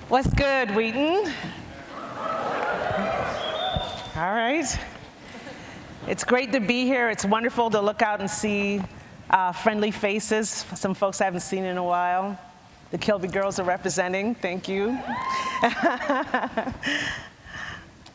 What's good, Wheaton? All right. It's great to be here. It's wonderful to look out and see friendly faces, some folks I haven't seen in a while. The Kilby girls are representing. Thank you.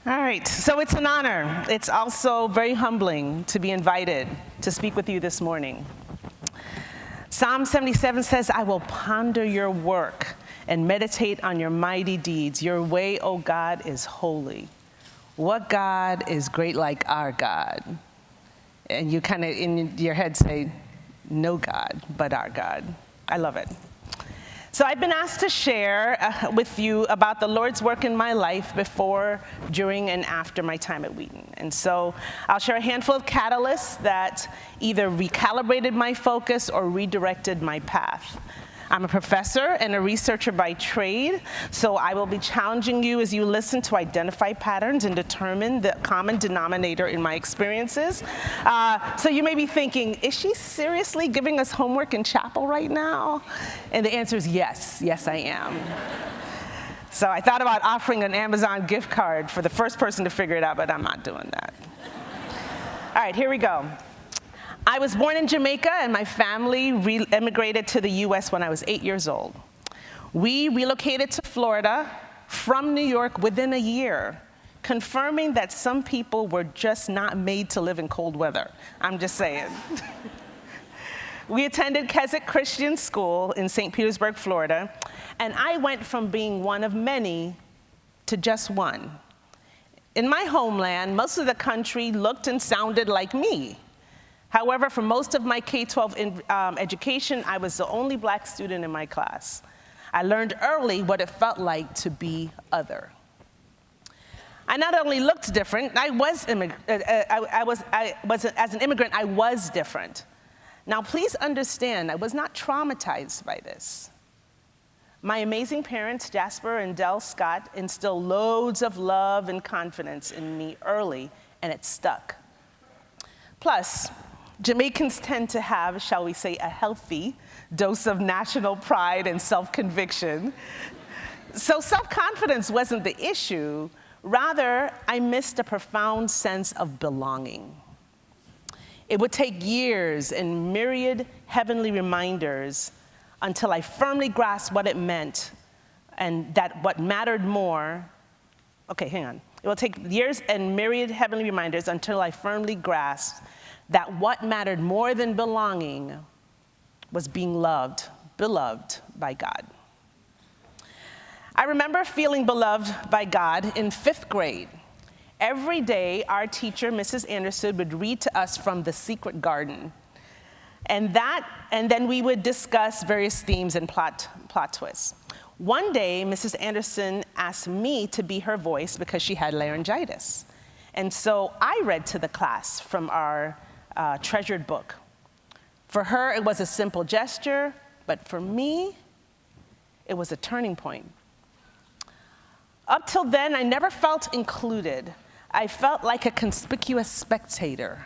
All right, so it's an honor. It's also very humbling to be invited to speak with you this morning. Psalm 77 says, I will ponder your work and meditate on your mighty deeds. Your way, O God, is holy. What God is great like our God? And you kind of in your head say, no God, but our God. I love it. So I've been asked to share with you about the Lord's work in my life before, during, and after my time at Wheaton. And so I'll share a handful of catalysts that either recalibrated my focus or redirected my path. I'm a professor and a researcher by trade, so I will be challenging you as you listen to identify patterns and determine the common denominator in my experiences. So you may be thinking, is she seriously giving us homework in chapel right now? And the answer is yes, yes I am. So I thought about offering an Amazon gift card for the first person to figure it out, but I'm not doing that. All right, here we go. I was born in Jamaica, and my family emigrated to the U.S. when I was 8 years old. We relocated to Florida from New York within a year, confirming that some people were just not made to live in cold weather. I'm just saying. We attended Keswick Christian School in St. Petersburg, Florida, and I went from being one of many to just one. In my homeland, most of the country looked and sounded like me. However, for most of my K-12 education, I was the only black student in my class. I learned early what it felt like to be other. I not only looked different, as an immigrant, I was different. Now, please understand, I was not traumatized by this. My amazing parents, Jasper and Del Scott, instilled loads of love and confidence in me early, and it stuck. Plus, Jamaicans tend to have, shall we say, a healthy dose of national pride and self-conviction. So self-confidence wasn't the issue. Rather, I missed a profound sense of belonging. It would take years and myriad heavenly reminders until I firmly grasped what it meant and that what mattered more, okay, hang on. It will take years and myriad heavenly reminders until I firmly grasped that what mattered more than belonging was being beloved by God. I remember feeling beloved by God in 5th grade. Every day, our teacher, Mrs. Anderson, would read to us from The Secret Garden. And then we would discuss various themes and plot twists. One day, Mrs. Anderson asked me to be her voice because she had laryngitis. And so I read to the class from our treasured book. For her, it was a simple gesture, but for me, it was a turning point. Up till then, I never felt included. I felt like a conspicuous spectator.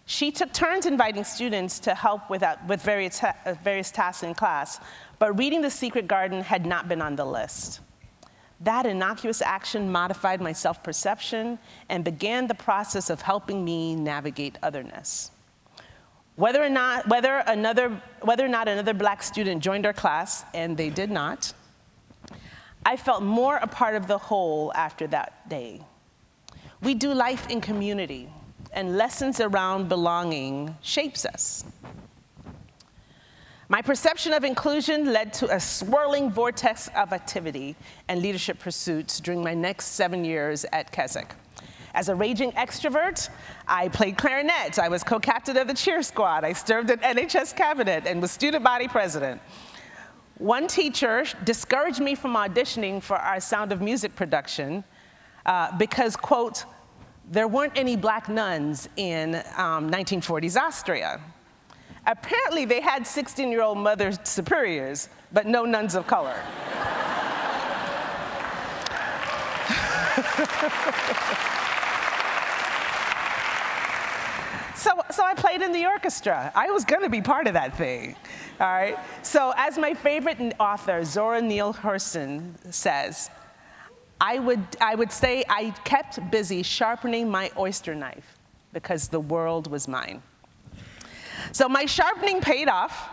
She took turns inviting students to help with various tasks in class, but reading The Secret Garden had not been on the list. That innocuous action modified my self-perception and began the process of helping me navigate otherness. Whether or not another black student joined our class, and they did not, I felt more a part of the whole after that day. We do life in community, and lessons around belonging shapes us. My perception of inclusion led to a swirling vortex of activity and leadership pursuits during my next 7 years at Keswick. As a raging extrovert, I played clarinet. I was co-captain of the cheer squad. I served in NHS cabinet and was student body president. One teacher discouraged me from auditioning for our Sound of Music production because, quote, there weren't any black nuns in 1940s Austria. Apparently, they had 16-year-old mother superiors, but no nuns of color. So I played in the orchestra. I was going to be part of that thing, all right? So as my favorite author, Zora Neale Hurston, says, I would say I kept busy sharpening my oyster knife because the world was mine. So my sharpening paid off,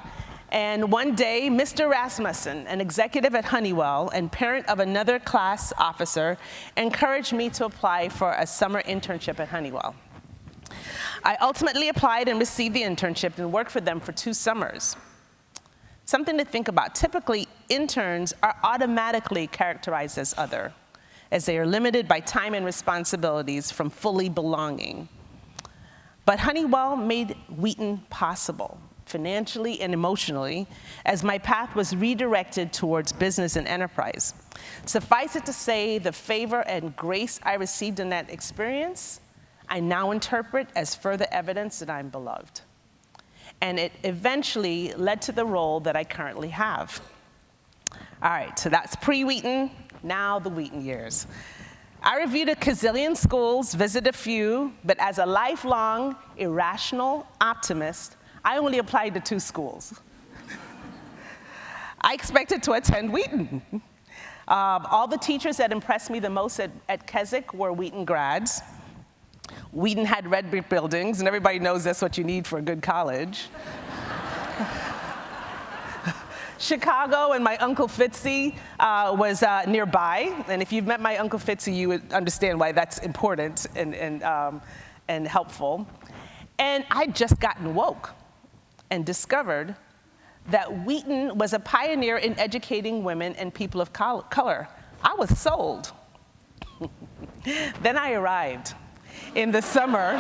and one day, Mr. Rasmussen, an executive at Honeywell and parent of another class officer, encouraged me to apply for a summer internship at Honeywell. I ultimately applied and received the internship and worked for them for 2 summers. Something to think about. Typically, interns are automatically characterized as other, as they are limited by time and responsibilities from fully belonging. But Honeywell made Wheaton possible, financially and emotionally, as my path was redirected towards business and enterprise. Suffice it to say, the favor and grace I received in that experience, I now interpret as further evidence that I'm beloved. And it eventually led to the role that I currently have. All right, so that's pre-Wheaton, now the Wheaton years. I reviewed a gazillion schools, visited a few, but as a lifelong, irrational optimist, I only applied to 2 schools. I expected to attend Wheaton. All the teachers that impressed me the most at Keswick were Wheaton grads. Wheaton had red brick buildings, and everybody knows that's what you need for a good college. Chicago and my Uncle Fitzy was nearby, and if you've met my Uncle Fitzy, you would understand why that's important and helpful. And I'd just gotten woke and discovered that Wheaton was a pioneer in educating women and people of color. I was sold. Then I arrived in the summer.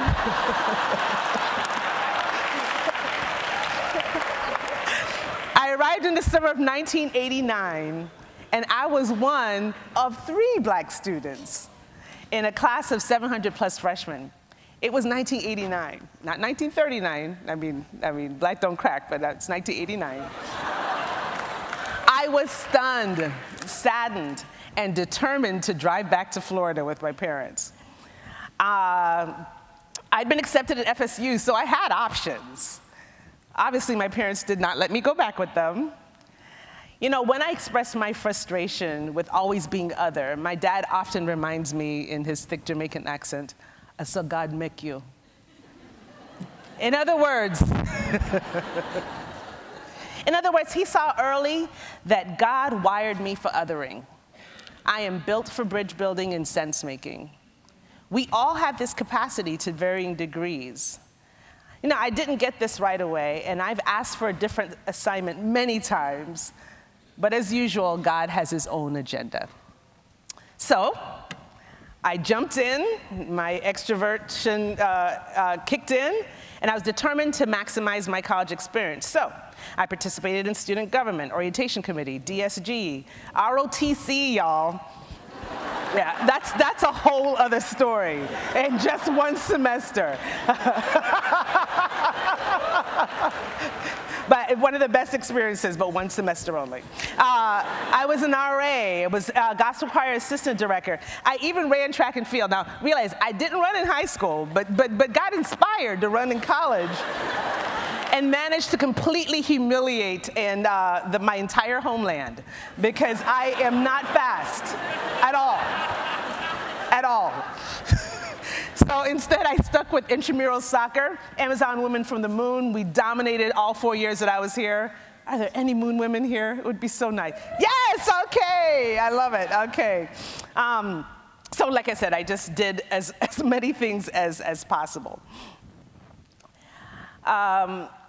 I arrived in the summer of 1989, and I was one of 3 black students in a class of 700 plus freshmen. It was 1989, not 1939. I mean, black don't crack, but that's 1989. I was stunned, saddened, and determined to drive back to Florida with my parents. I'd been accepted at FSU, so I had options. Obviously, my parents did not let me go back with them. You know, when I express my frustration with always being other, my dad often reminds me in his thick Jamaican accent, I saw God make you. In other words, he saw early that God wired me for othering. I am built for bridge building and sense making. We all have this capacity to varying degrees. You know, I didn't get this right away, and I've asked for a different assignment many times, but as usual, God has his own agenda. So, I jumped in, my extroversion kicked in, and I was determined to maximize my college experience. So, I participated in student government, orientation committee, DSG, ROTC, y'all. Yeah, that's a whole other story in just 1 semester. But one of the best experiences, but 1 semester only. I was an RA, I was gospel choir assistant director. I even ran track and field. Now, realize I didn't run in high school, but got inspired to run in college and managed to completely humiliate my entire homeland because I am not fast at all, at all. So instead, I stuck with intramural soccer, Amazon Women from the Moon. We dominated all 4 years that I was here. Are there any moon women here? It would be so nice. Yes, okay, I love it, okay. So like I said, I just did as many things as possible.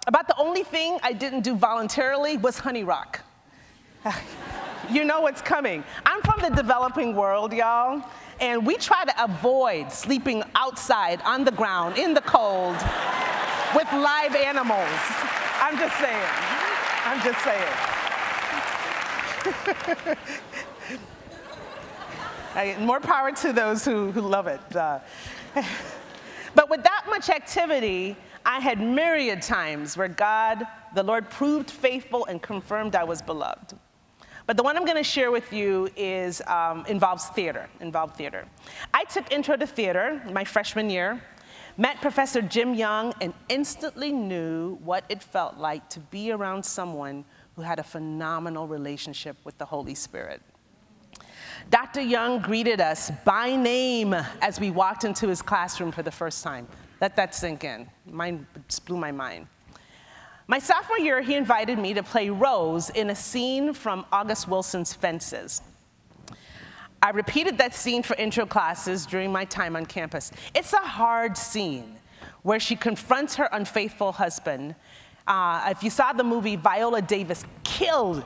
About the only thing I didn't do voluntarily was Honey Rock. You know what's coming. I'm from the developing world, y'all. And we try to avoid sleeping outside on the ground in the cold with live animals. I'm just saying. More power to those who love it. But with that much activity, I had myriad times where God, the Lord, proved faithful and confirmed I was beloved. But the one I'm going to share with you involves theater. I took intro to theater my freshman year. Met Professor Jim Young and instantly knew what it felt like to be around someone who had a phenomenal relationship with the Holy Spirit. Dr. Young greeted us by name as we walked into his classroom for the first time. Let that sink in. Mine just blew my mind. My sophomore year, he invited me to play Rose in a scene from August Wilson's Fences. I repeated that scene for intro classes during my time on campus. It's a hard scene where she confronts her unfaithful husband. If you saw the movie, Viola Davis killed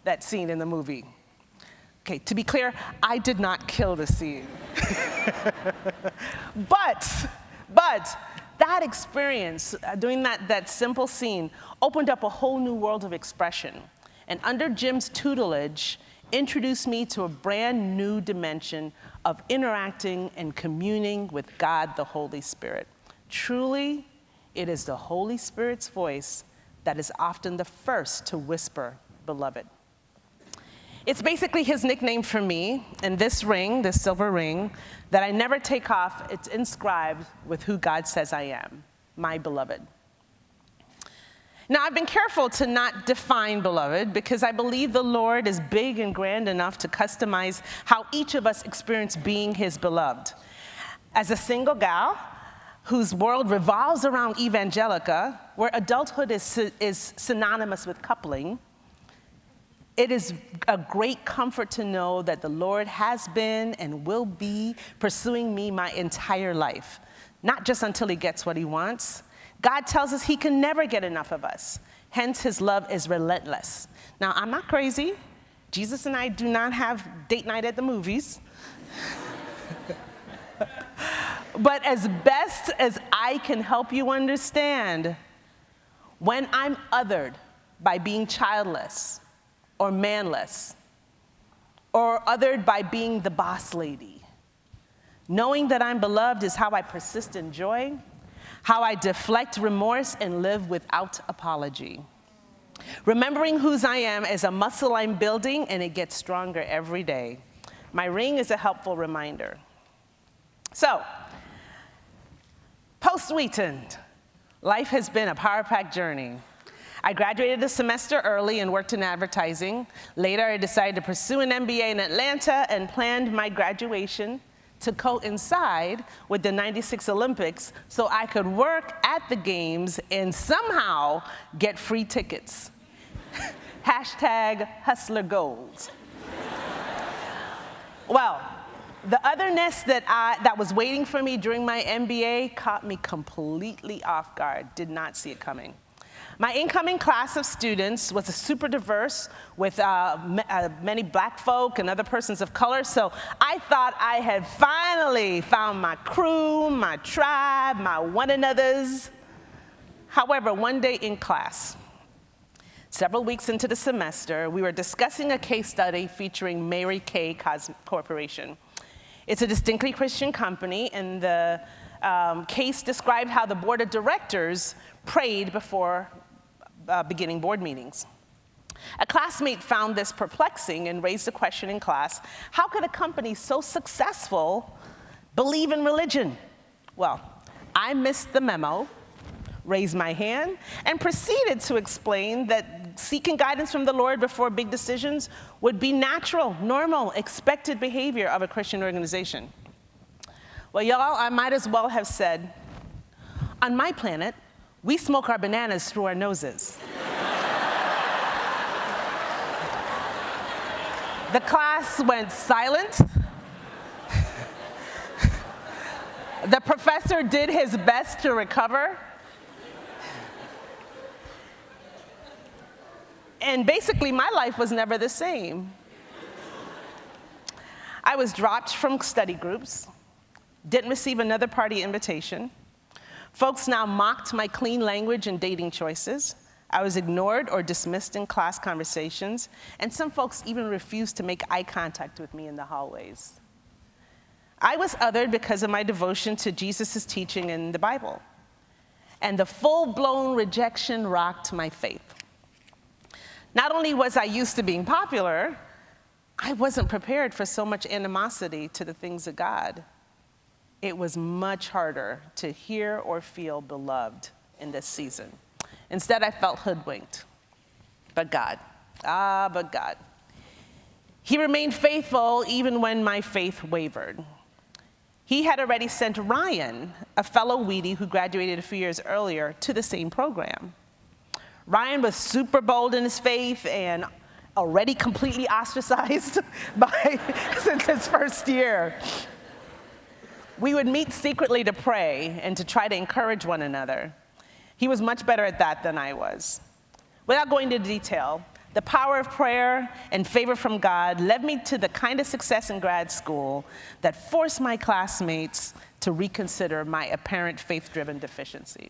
that scene in the movie. Okay, to be clear, I did not kill the scene. But that experience, doing that simple scene, opened up a whole new world of expression. And under Jim's tutelage, introduced me to a brand new dimension of interacting and communing with God, the Holy Spirit. Truly, it is the Holy Spirit's voice that is often the first to whisper, "Beloved." It's basically his nickname for me, and this ring, this silver ring, that I never take off, it's inscribed with who God says I am, my beloved. Now, I've been careful to not define beloved because I believe the Lord is big and grand enough to customize how each of us experience being his beloved. As a single gal whose world revolves around Evangelica, where adulthood is synonymous with coupling, it is a great comfort to know that the Lord has been and will be pursuing me my entire life, not just until he gets what he wants. God tells us he can never get enough of us. Hence, his love is relentless. Now, I'm not crazy. Jesus and I do not have date night at the movies. But as best as I can help you understand, when I'm othered by being childless or manless, or othered by being the boss lady, knowing that I'm beloved is how I persist in joy, how I deflect remorse and live without apology. Remembering whose I am is a muscle I'm building, and it gets stronger every day. My ring is a helpful reminder. So, post-Wheaton, life has been a power-packed journey. I graduated a semester early and worked in advertising. Later, I decided to pursue an MBA in Atlanta and planned my graduation to coincide with the '96 Olympics so I could work at the games and somehow get free tickets. Hashtag hustler goals. Well, the otherness that was waiting for me during my MBA caught me completely off guard, did not see it coming. My incoming class of students was super diverse with many black folk and other persons of color, so I thought I had finally found my crew, my tribe, my one another's. However, one day in class, several weeks into the semester, we were discussing a case study featuring Mary Kay Corporation. It's a distinctly Christian company, and the case described how the board of directors prayed before beginning board meetings. A classmate found this perplexing and raised the question in class, how could a company so successful believe in religion? Well, I missed the memo, raised my hand, and proceeded to explain that seeking guidance from the Lord before big decisions would be natural, normal, expected behavior of a Christian organization. Well, y'all, I might as well have said, on my planet, we smoke our bananas through our noses. The class went silent. The professor did his best to recover. And basically, my life was never the same. I was dropped from study groups, didn't receive another party invitation. Folks now mocked my clean language and dating choices. I was ignored or dismissed in class conversations, and some folks even refused to make eye contact with me in the hallways. I was othered because of my devotion to Jesus' teaching in the Bible, and the full-blown rejection rocked my faith. Not only was I used to being popular, I wasn't prepared for so much animosity to the things of God. it was much harder to hear or feel beloved in this season. Instead, I felt hoodwinked. But God, but God. He remained faithful even when my faith wavered. He had already sent Ryan, a fellow Wheaton who graduated a few years earlier, to the same program. Ryan was super bold in his faith and already completely ostracized since his first year. We would meet secretly to pray and to try to encourage one another. He was much better at that than I was. Without going into detail, the power of prayer and favor from God led me to the kind of success in grad school that forced my classmates to reconsider my apparent faith-driven deficiency.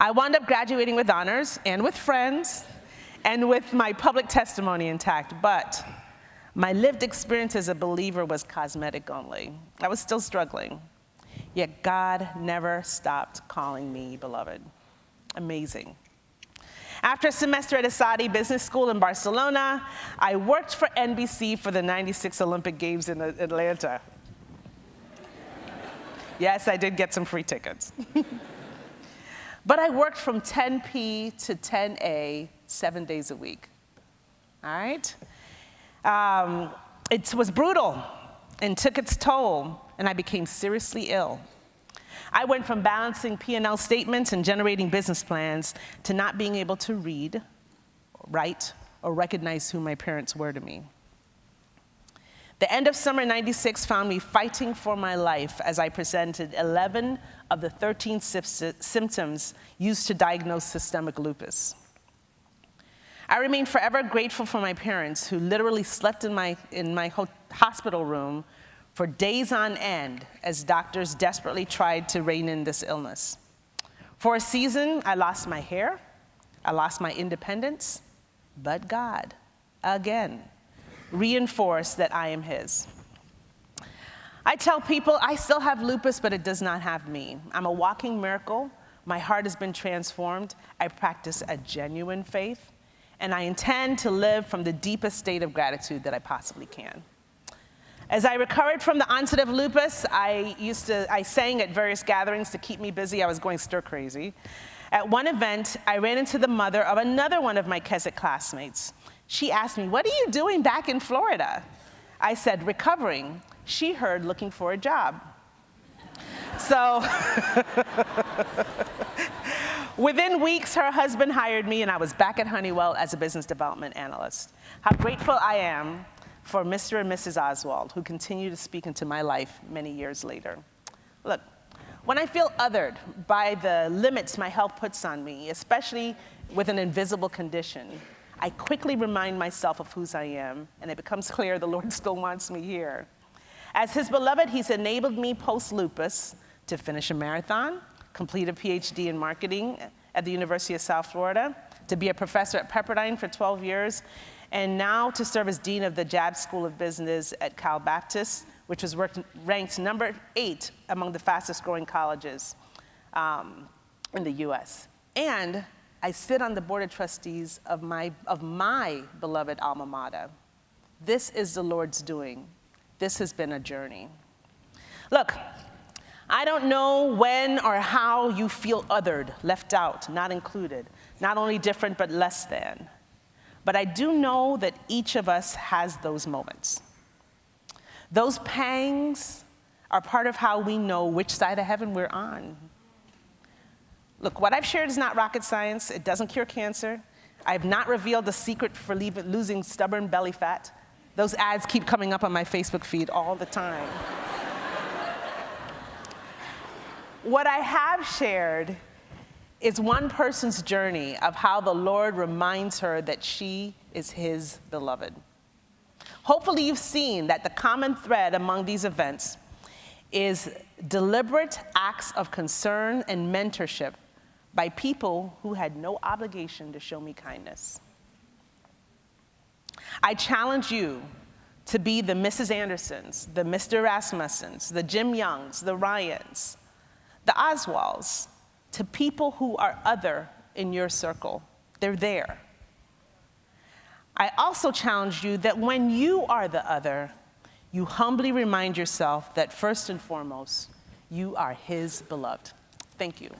I wound up graduating with honors and with friends and with my public testimony intact, but my lived experience as a believer was cosmetic only. I was still struggling, yet God never stopped calling me beloved. Amazing. After a semester at Asadi Business School in Barcelona, I worked for NBC for the '96 Olympic Games in Atlanta. Yes, I did get some free tickets. But I worked from 10 p to 10 a, 7 days a week, all right? It was brutal and took its toll, and I became seriously ill. I went from balancing P&L statements and generating business plans to not being able to read, write, or recognize who my parents were to me. The end of summer '96 found me fighting for my life as I presented 11 of the 13 symptoms used to diagnose systemic lupus. I remain forever grateful for my parents who literally slept in my hospital room for days on end as doctors desperately tried to rein in this illness. For a season, I lost my hair, I lost my independence, but God, again, reinforced that I am His. I tell people I still have lupus, but it does not have me. I'm a walking miracle. My heart has been transformed. I practice a genuine faith, and I intend to live from the deepest state of gratitude that I possibly can. As I recovered from the onset of lupus, I sang at various gatherings to keep me busy. I was going stir crazy. At one event, I ran into the mother of another one of my Keswick classmates. She asked me, "What are you doing back in Florida?" I said, "Recovering." She heard looking for a job. So within weeks, her husband hired me, and I was back at Honeywell as a business development analyst. How grateful I am for Mr. and Mrs. Oswald, who continue to speak into my life many years later. Look, when I feel othered by the limits my health puts on me, especially with an invisible condition, I quickly remind myself of whose I am, and it becomes clear the Lord still wants me here. As His beloved, He's enabled me post-lupus to finish a marathon, complete a PhD in marketing at the University of South Florida, to be a professor at Pepperdine for 12 years, and now to serve as dean of the Jabb School of Business at Cal Baptist, which was ranked number 8 among the fastest growing colleges in the US. And I sit on the board of trustees of my beloved alma mater. This is the Lord's doing. This has been a journey. Look, I don't know when or how you feel othered, left out, not included, not only different, but less than. But I do know that each of us has those moments. Those pangs are part of how we know which side of heaven we're on. Look, what I've shared is not rocket science. It doesn't cure cancer. I have not revealed the secret for losing stubborn belly fat. Those ads keep coming up on my Facebook feed all the time. What I have shared is one person's journey of how the Lord reminds her that she is His beloved. Hopefully you've seen that the common thread among these events is deliberate acts of concern and mentorship by people who had no obligation to show me kindness. I challenge you to be the Mrs. Andersons, the Mr. Rasmussens, the Jim Youngs, the Ryans, the Oswalds, to people who are other in your circle. They're there. I also challenge you that when you are the other, you humbly remind yourself that first and foremost, you are his beloved. Thank you.